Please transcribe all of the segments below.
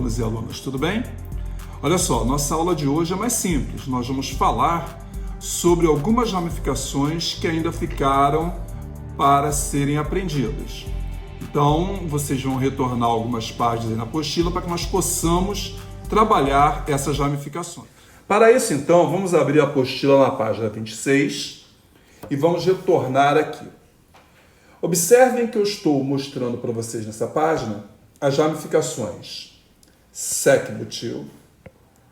alunos e alunas, tudo bem? Olha só, nossa aula de hoje é mais simples. Nós vamos falar sobre algumas ramificações que ainda ficaram para serem aprendidas. Então, vocês vão retornar algumas páginas aí na apostila para que nós possamos trabalhar essas ramificações. Para isso, então, vamos abrir a apostila na página 26 e vamos retornar aqui. Observem que eu estou mostrando para vocês nessa página as ramificações sec-butil,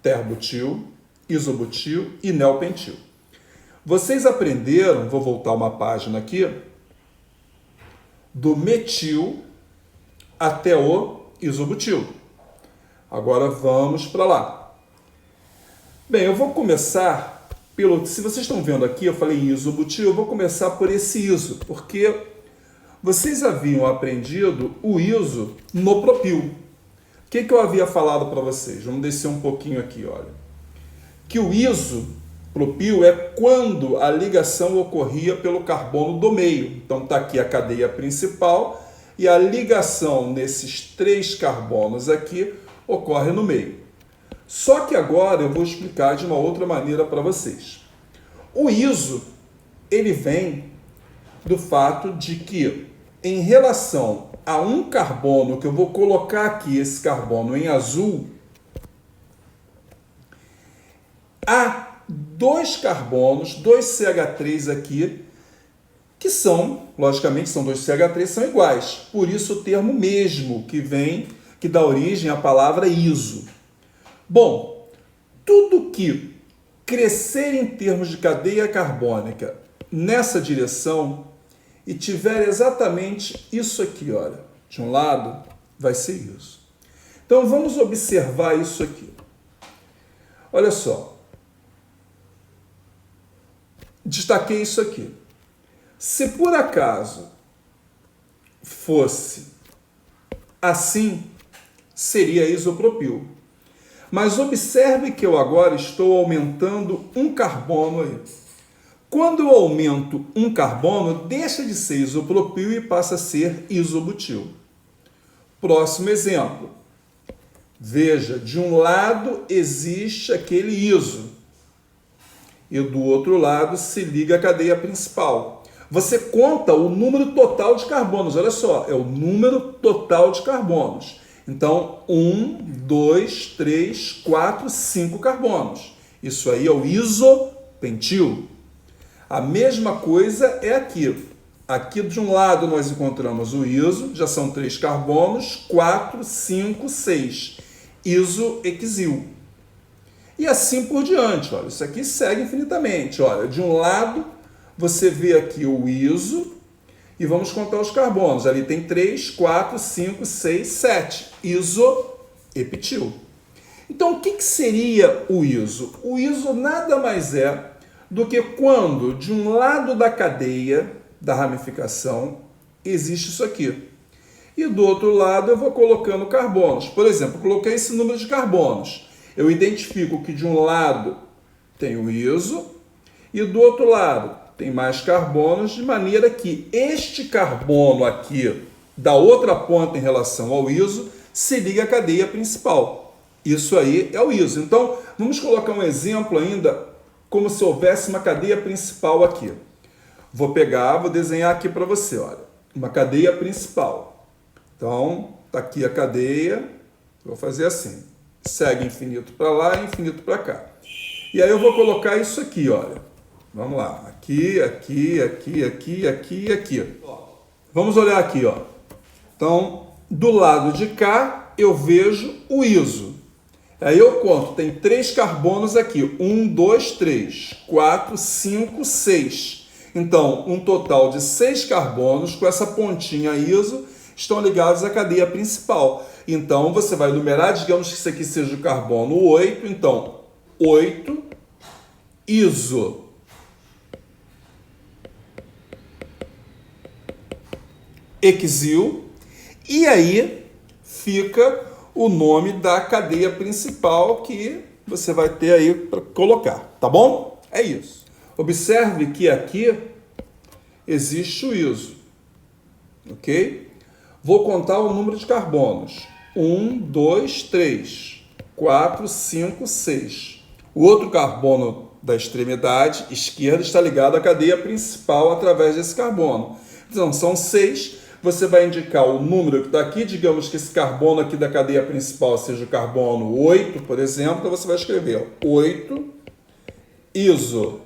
ter-butil, isobutil e neopentil. Vocês aprenderam, vou voltar uma página aqui, do metil até o isobutil. Agora vamos para lá. Bem, eu vou começar pelo... Se vocês estão vendo aqui, eu falei isobutil, eu vou começar por esse iso, porque vocês haviam aprendido o iso no propil. O que eu havia falado para vocês? Vamos descer um pouquinho aqui, olha. Que o isopropil é quando a ligação ocorria pelo carbono do meio. Então está aqui a cadeia principal e a ligação nesses três carbonos aqui ocorre no meio. Só que agora eu vou explicar de uma outra maneira para vocês. O iso, ele vem do fato de que em relação a um carbono, que eu vou colocar aqui esse carbono em azul, há dois carbonos, dois CH3 aqui, que são, logicamente, são dois CH3, são iguais. Por isso o termo mesmo, que dá origem à palavra iso. Bom, tudo que crescer em termos de cadeia carbônica nessa direção e tiver exatamente isso aqui, olha, de um lado vai ser isso. Então vamos observar isso aqui. Olha só. Destaquei isso aqui. Se por acaso fosse assim, seria isopropil. Mas observe que eu agora estou aumentando um carbono aí. Quando eu aumento um carbono, deixa de ser isopropil e passa a ser isobutil. Próximo exemplo. Veja, de um lado existe aquele iso e do outro lado se liga a cadeia principal. Você conta o número total de carbonos, olha só, é o número total de carbonos. Então, 1, 2, 3, 4, 5 carbonos. Isso aí é o isopentil. A mesma coisa é aqui. Aqui de um lado nós encontramos o iso, já são 3 carbonos, 4, 5, 6. Isohexil. E assim por diante, olha, isso aqui segue infinitamente. Olha, de um lado você vê aqui o iso e vamos contar os carbonos. Ali tem 3, 4, 5, 6, 7. Isoepitil. Então, o que seria o iso? O iso nada mais é do que quando de um lado da cadeia da ramificação existe isso aqui. E do outro lado eu vou colocando carbonos. Por exemplo, eu coloquei esse número de carbonos. Eu identifico que de um lado tem o iso e do outro lado tem mais carbonos, de maneira que este carbono aqui da outra ponta em relação ao iso se liga à cadeia principal. Isso aí é o iso. Então, vamos colocar um exemplo ainda como se houvesse uma cadeia principal aqui. Vou desenhar aqui para você, olha, uma cadeia principal. Então, está aqui a cadeia, vou fazer assim, segue infinito para lá e infinito para cá. E aí eu vou colocar isso aqui, olha, vamos lá, aqui, aqui, aqui, aqui, aqui e aqui. Vamos olhar aqui, ó. Então, do lado de cá, eu vejo o iso. Aí eu conto, tem 3 carbonos aqui, 1, 2, 3, 4, 5, 6. Então, um total de 6 carbonos com essa pontinha iso estão ligados à cadeia principal. Então, você vai numerar, digamos que isso aqui seja o carbono 8, então, 8 iso. Hexil, e aí fica o nome da cadeia principal que você vai ter aí para colocar, tá bom? É isso. Observe que aqui existe o iso, ok? Vou contar o número de carbonos. 1, 2, 3, 4, 5, 6. O outro carbono da extremidade esquerda está ligado à cadeia principal através desse carbono. Então, são 6. Você vai indicar o número que está aqui. Digamos que esse carbono aqui da cadeia principal seja o carbono 8, por exemplo. Então, você vai escrever 8 isoequizil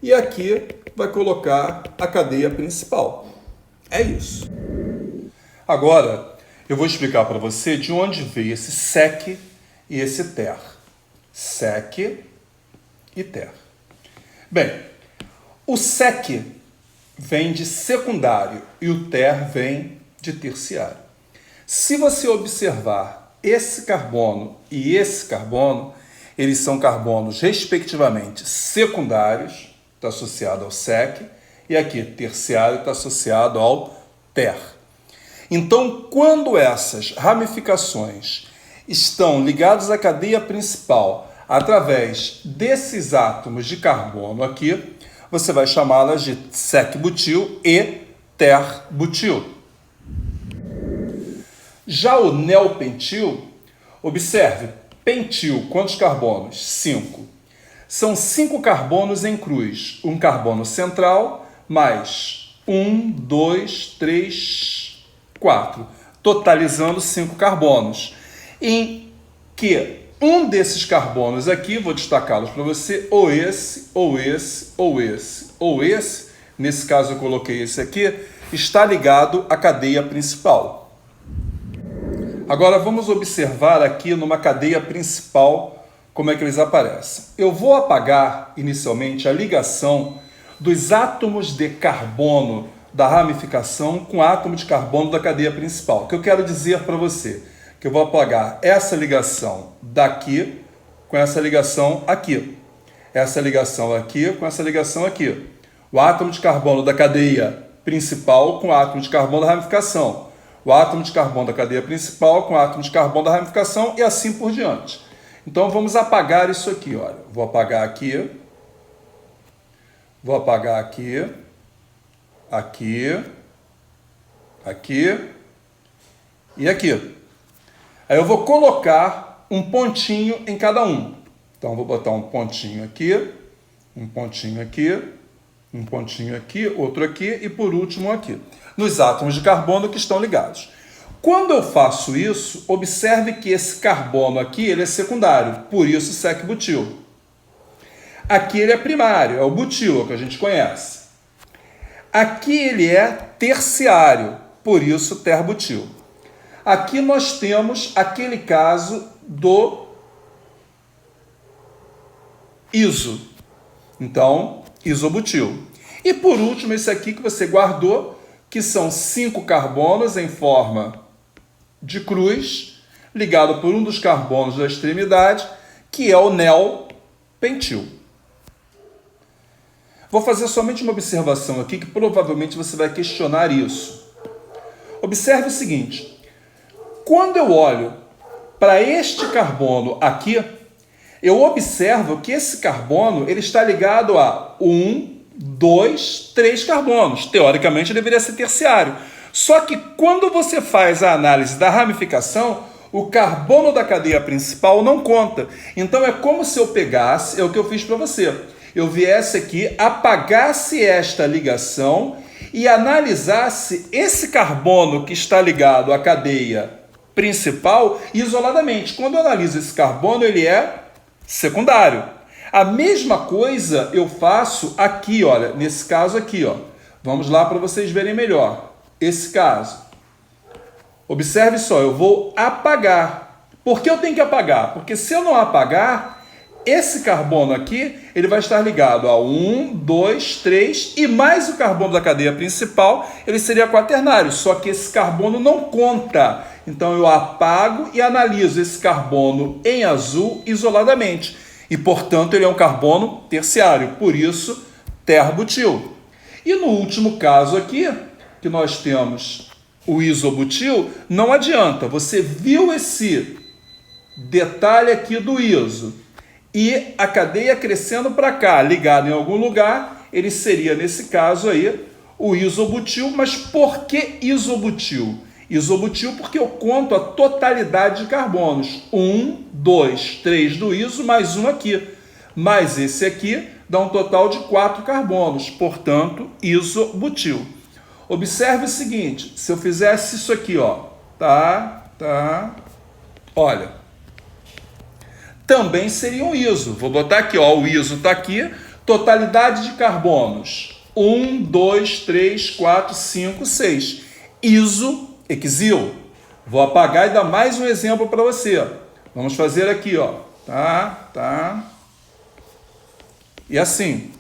e aqui vai colocar a cadeia principal. É isso. Agora, eu vou explicar para você de onde veio esse sec e esse ter. Sec e ter. Bem, o sec vem de secundário e o ter vem de terciário. Se você observar esse carbono e esse carbono, eles são carbonos respectivamente secundários, está associado ao sec, e aqui terciário está associado ao ter. Então, quando essas ramificações estão ligadas à cadeia principal através desses átomos de carbono aqui, você vai chamá-las de sec-butil e ter-butil. Já o neopentil, observe, pentil, quantos carbonos? 5. São 5 carbonos em cruz. Um carbono central, mais 1, 2, 3, 4. Totalizando 5 carbonos. Em que um desses carbonos aqui, vou destacá-los para você, ou esse, ou esse, ou esse, ou esse, nesse caso eu coloquei esse aqui, está ligado à cadeia principal. Agora vamos observar aqui numa cadeia principal como é que eles aparecem. Eu vou apagar inicialmente a ligação dos átomos de carbono da ramificação com átomo de carbono da cadeia principal. O que eu quero dizer para você? Que eu vou apagar essa ligação daqui com essa ligação aqui. Essa ligação aqui com essa ligação aqui. O átomo de carbono da cadeia principal com o átomo de carbono da ramificação. O átomo de carbono da cadeia principal com o átomo de carbono da ramificação e assim por diante. Então vamos apagar isso aqui, olha. Vou apagar aqui. Vou apagar aqui. Aqui. Aqui. E aqui. Aí eu vou colocar um pontinho em cada um. Então eu vou botar um pontinho aqui, um pontinho aqui, um pontinho aqui, outro aqui e por último aqui. Nos átomos de carbono que estão ligados. Quando eu faço isso, observe que esse carbono aqui ele é secundário, por isso sec-butil. Aqui ele é primário, é o butil, é o que a gente conhece. Aqui ele é terciário, por isso ter-butil. Aqui nós temos aquele caso do iso. Então, isobutil. E por último, esse aqui que você guardou, que são 5 carbonos em forma de cruz, ligado por um dos carbonos da extremidade, que é o neopentil. Vou fazer somente uma observação aqui, que provavelmente você vai questionar isso. Observe o seguinte. Quando eu olho para este carbono aqui, eu observo que esse carbono ele está ligado a 1, 2, 3 carbonos. Teoricamente deveria ser terciário. Só que quando você faz a análise da ramificação, o carbono da cadeia principal não conta. Então é como se eu pegasse, é o que eu fiz para você. Eu viesse aqui, apagasse esta ligação e analisasse esse carbono que está ligado à cadeia principal isoladamente. Quando eu analiso esse carbono, ele é secundário. A mesma coisa eu faço aqui, olha, nesse caso aqui, ó. Vamos lá para vocês verem melhor. Esse caso. Observe só, eu vou apagar. Por que eu tenho que apagar? Porque se eu não apagar, esse carbono aqui, ele vai estar ligado a 1, 2, 3 e mais o carbono da cadeia principal, ele seria quaternário, só que esse carbono não conta. Então eu apago e analiso esse carbono em azul isoladamente. E, portanto, ele é um carbono terciário, por isso, ter-butil. E no último caso aqui, que nós temos o isobutil, não adianta. Você viu esse detalhe aqui do iso e a cadeia crescendo para cá, ligada em algum lugar, ele seria, nesse caso aí, o isobutil. Mas por que isobutil? Isobutil porque eu conto a totalidade de carbonos. 1, 2, 3 do iso, mais um aqui. Mais esse aqui dá um total de 4 carbonos, portanto, isobutil. Observe o seguinte, se eu fizesse isso aqui, ó, olha, também seria um iso. Vou botar aqui, ó, o iso está aqui, totalidade de carbonos, 1, 2, 3, 4, 5, 6. Isohexil. Vou apagar e dar mais um exemplo para você. Vamos fazer aqui, ó, E assim,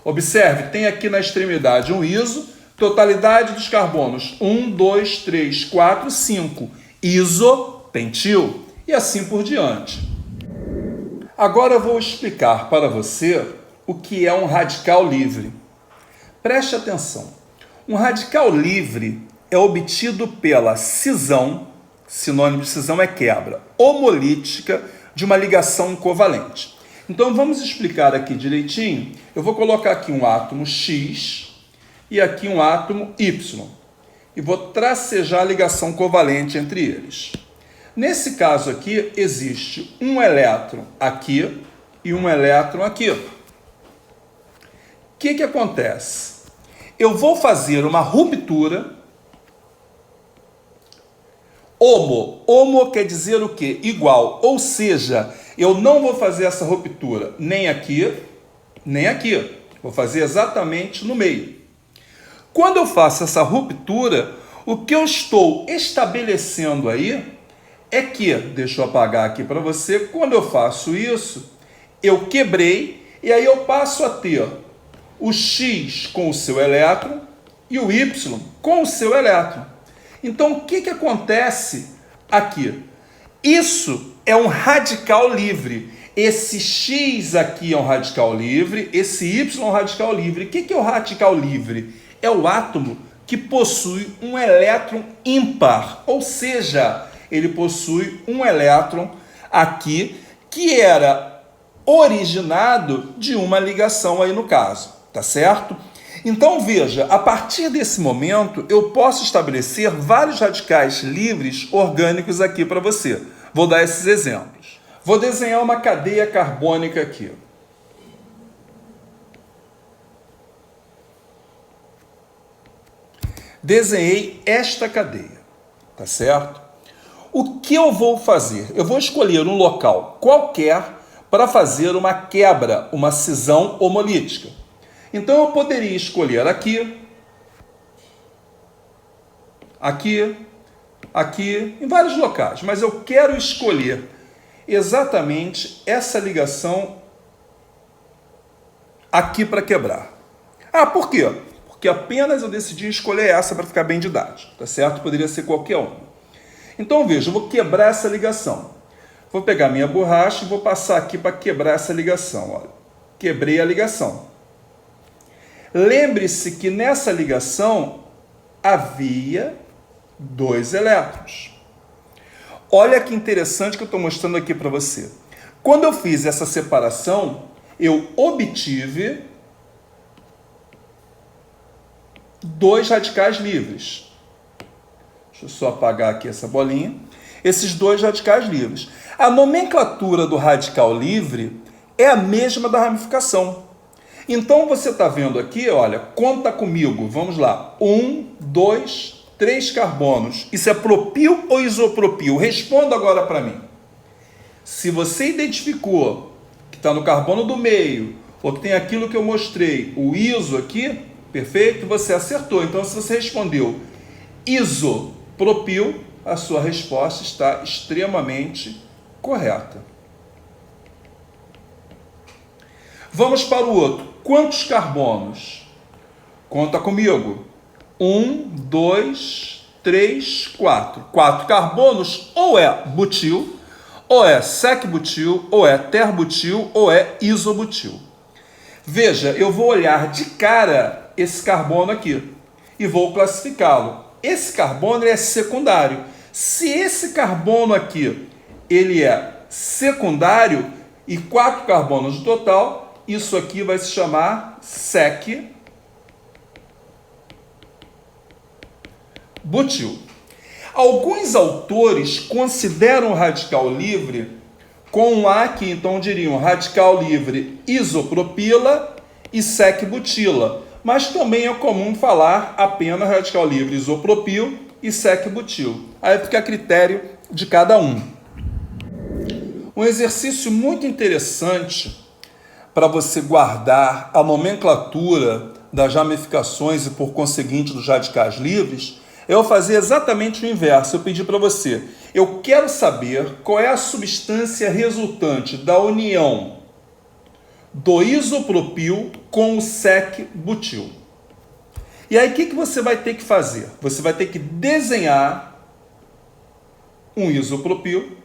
observe, tem aqui na extremidade um iso, totalidade dos carbonos, 1, 2, 3, 4, 5. Isopentil. E assim por diante. Agora eu vou explicar para você o que é um radical livre. Preste atenção. Um radical livre é obtido pela cisão, sinônimo de cisão é quebra, homolítica de uma ligação covalente. Então vamos explicar aqui direitinho. Eu vou colocar aqui um átomo X e aqui um átomo Y. E vou tracejar a ligação covalente entre eles. Nesse caso aqui, existe um elétron aqui e um elétron aqui. O que acontece? Eu vou fazer uma ruptura. Homo quer dizer o quê? Igual. Ou seja, eu não vou fazer essa ruptura nem aqui, nem aqui. Vou fazer exatamente no meio. Quando eu faço essa ruptura, o que eu estou estabelecendo aí é que, deixa eu apagar aqui para você, quando eu faço isso, eu quebrei e aí eu passo a ter o X com o seu elétron e o Y com o seu elétron. Então, o que acontece aqui? Isso é um radical livre. Esse X aqui é um radical livre, esse Y é um radical livre. O que é o radical livre? É o átomo que possui um elétron ímpar, ou seja, ele possui um elétron aqui que era originado de uma ligação aí no caso, tá certo? Então veja, a partir desse momento eu posso estabelecer vários radicais livres orgânicos aqui para você. Vou dar esses exemplos. Vou desenhar uma cadeia carbônica aqui. Desenhei esta cadeia, tá certo? O que eu vou fazer? Eu vou escolher um local qualquer para fazer uma quebra, uma cisão homolítica. Então eu poderia escolher aqui, em vários locais, mas eu quero escolher exatamente essa ligação aqui para quebrar. Ah, por quê? Porque apenas eu decidi escolher essa para ficar bem didático, tá certo? Poderia ser qualquer uma. Então veja, eu vou quebrar essa ligação. Vou pegar minha borracha e vou passar aqui para quebrar essa ligação. Olha, quebrei a ligação. Lembre-se que nessa ligação havia 2 elétrons. Olha que interessante que eu estou mostrando aqui para você. Quando eu fiz essa separação, eu obtive 2 radicais livres. Deixa eu só apagar aqui essa bolinha. Esses 2 radicais livres. A nomenclatura do radical livre é a mesma da ramificação. Então você está vendo aqui, olha, conta comigo, vamos lá. 1, 2, 3 carbonos. Isso é propil ou isopropil? Responda agora para mim. Se você identificou que está no carbono do meio, ou que tem aquilo que eu mostrei, o iso aqui, perfeito, você acertou. Então, se você respondeu isopropil, a sua resposta está extremamente correta. Vamos para o outro. Quantos carbonos? Conta comigo. 1, 2, 3, 4. 4 carbonos, ou é butil, ou é sec-butil, ou é ter-butil, ou é isobutil. Veja, eu vou olhar de cara esse carbono aqui e vou classificá-lo. Esse carbono é secundário. Se esse carbono aqui ele é secundário e 4 carbonos no total, isso aqui vai se chamar sec-butil. Alguns autores consideram o radical livre com um A aqui, então diriam radical livre isopropila e sec-butila, mas também é comum falar apenas radical livre isopropil e sec-butil. Aí fica a critério de cada um. Um exercício muito interessante para você guardar a nomenclatura das ramificações e, por conseguinte, dos radicais livres, eu vou fazer exatamente o inverso. Eu pedi para você, eu quero saber qual é a substância resultante da união do isopropil com o sec-butil. E aí o que você vai ter que fazer? Você vai ter que desenhar um isopropil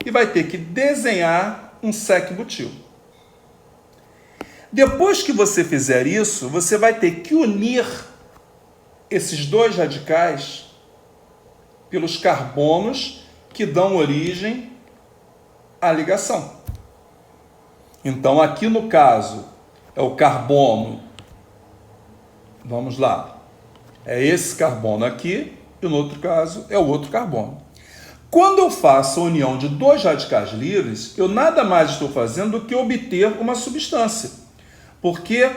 e vai ter que desenhar um sec-butil. Depois que você fizer isso, você vai ter que unir esses dois radicais pelos carbonos que dão origem à ligação. Então, aqui no caso, é o carbono, vamos lá, é esse carbono aqui, e no outro caso é o outro carbono. Quando eu faço a união de dois radicais livres, eu nada mais estou fazendo do que obter uma substância. Porque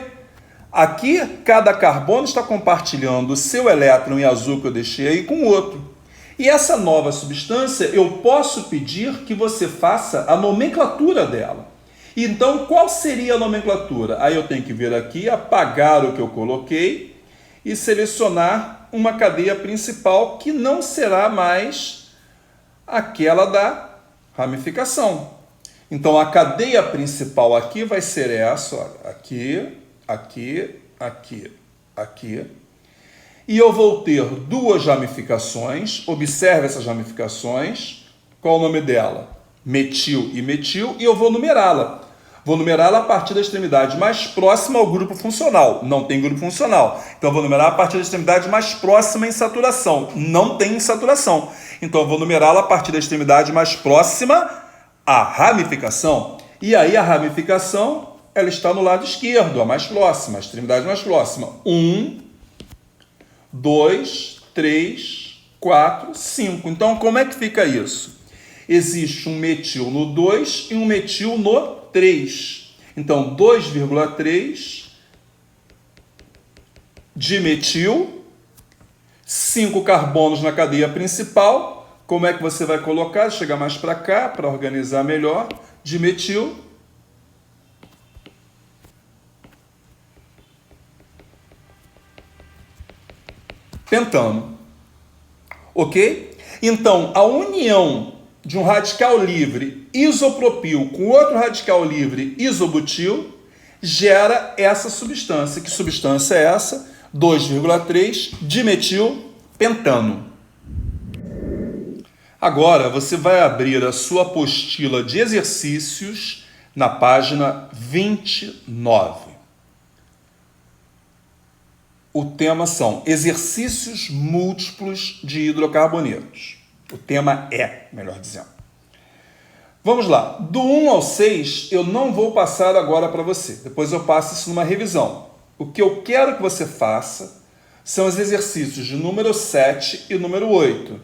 aqui cada carbono está compartilhando o seu elétron em azul que eu deixei aí com o outro. E essa nova substância eu posso pedir que você faça a nomenclatura dela. Então, qual seria a nomenclatura? Aí eu tenho que vir aqui, apagar o que eu coloquei e selecionar uma cadeia principal que não será mais aquela da ramificação. Então, a cadeia principal aqui vai ser essa, olha, aqui, aqui, aqui, aqui. E eu vou ter duas ramificações. Observe essas ramificações. Qual o nome dela? Metil e metil. E eu vou numerá-la. Vou numerá-la a partir da extremidade mais próxima ao grupo funcional. Não tem grupo funcional. Então, eu vou numerar a partir da extremidade mais próxima em saturação. Não tem insaturação. Então, eu vou numerá-la a partir da extremidade mais próxima à ramificação. E aí, a ramificação, ela está no lado esquerdo, a mais próxima, a extremidade mais próxima. 1, 2, 3, 4, 5. Então, como é que fica isso? Existe um metil no 2 e um metil no 3. Então, 2,3 de metil, 5 carbonos na cadeia principal. Como é que você vai colocar? Chegar mais para cá, para organizar melhor. De metil. Pentano. Ok? Então, a união de um radical livre isopropil com outro radical livre isobutil gera essa substância. Que substância é essa? 2,3 dimetilpentano. Agora você vai abrir a sua apostila de exercícios na página 29. O tema são exercícios múltiplos de hidrocarbonetos. O tema é, melhor dizendo. Vamos lá. Do 1 ao 6 eu não vou passar agora para você. Depois eu passo isso numa revisão. O que eu quero que você faça são os exercícios de número 7 e número 8.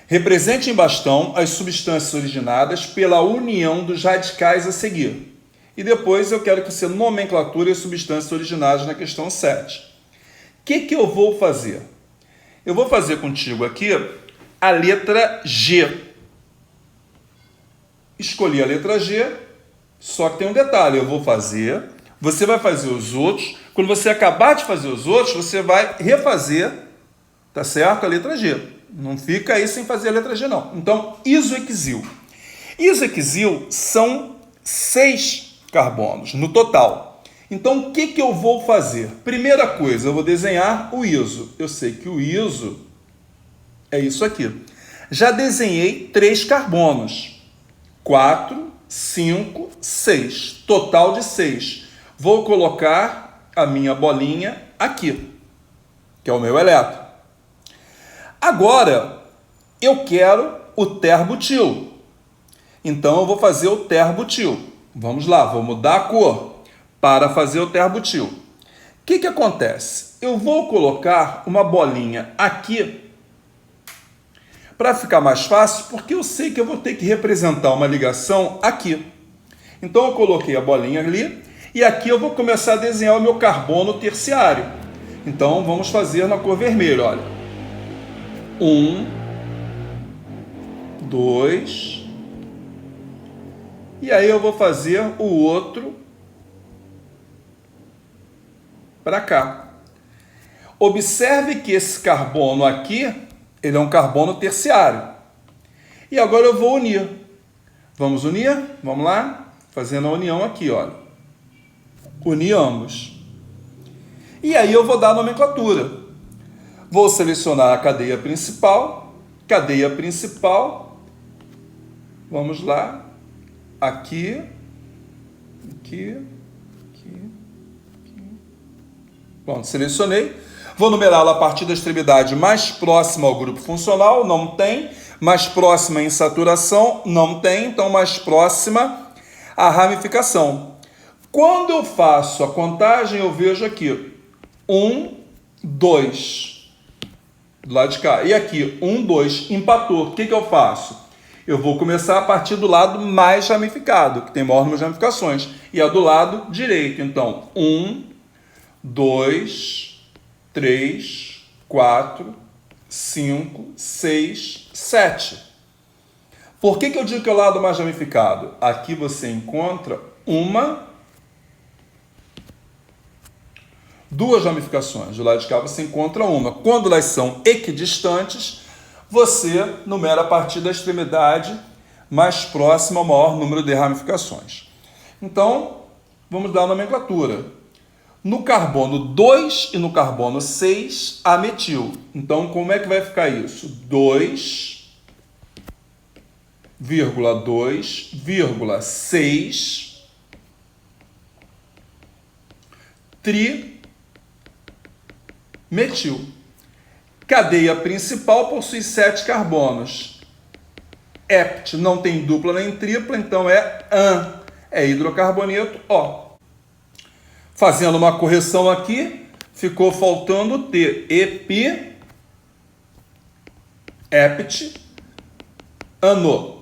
Represente em bastão as substâncias originadas pela união dos radicais a seguir. E depois eu quero que você nomenclature as substâncias originadas na questão 7. O que eu vou fazer? Eu vou fazer contigo aqui a letra G. Escolhi a letra G, só que tem um detalhe, eu vou fazer, você vai fazer os outros, quando você acabar de fazer os outros, você vai refazer, tá certo? A letra G. Não fica aí sem fazer a letra G, não. Então, isohexil. Isohexil são 6 carbonos no total. Então, o que eu vou fazer? Primeira coisa, eu vou desenhar o iso. Eu sei que o iso é isso aqui. Já desenhei 3 carbonos. 4, 5, 6. Total de 6. Vou colocar a minha bolinha aqui, que é o meu elétron. Agora, eu quero o terbutil. Então, eu vou fazer o terbutil. Vamos lá, vou mudar a cor para fazer o terbutil. O que acontece? Eu vou colocar uma bolinha aqui Para ficar mais fácil, porque eu sei que eu vou ter que representar uma ligação aqui. Então eu coloquei a bolinha ali e aqui eu vou começar a desenhar o meu carbono terciário. Então vamos fazer na cor vermelha, olha. 1, 2, e aí eu vou fazer o outro para cá. Observe que esse carbono aqui, ele é um carbono terciário. E agora eu vou unir. Vamos unir? Vamos lá? Fazendo a união aqui, olha. Unir ambos. E aí eu vou dar a nomenclatura. Vou selecionar a cadeia principal. Cadeia principal. Vamos lá. Aqui. Aqui. Pronto, selecionei. Vou numerá-la a partir da extremidade mais próxima ao grupo funcional, não tem. Mais próxima em saturação, não tem. Então, mais próxima à ramificação. Quando eu faço a contagem, eu vejo aqui 1, 2, do lado de cá. E aqui, 1, 2, empatou. O que eu faço? Eu vou começar a partir do lado mais ramificado, que tem maior número de ramificações. E é do lado direito. Então, 1, 2, 3, 4, 5, 6, 7. Por que eu digo que é o lado mais ramificado? Aqui você encontra duas ramificações. Do lado de cá você encontra uma. Quando elas são equidistantes, você numera a partir da extremidade mais próxima ao maior número de ramificações. Então, vamos dar a nomenclatura. No carbono 2 e no carbono 6, há metil. Então, como é que vai ficar isso? 2,2,6 trimetil. Cadeia principal possui 7 carbonos. Hept não tem dupla nem tripla, então é AN. É hidrocarboneto O. Fazendo uma correção aqui, ficou faltando o T. Epi, hept, ano.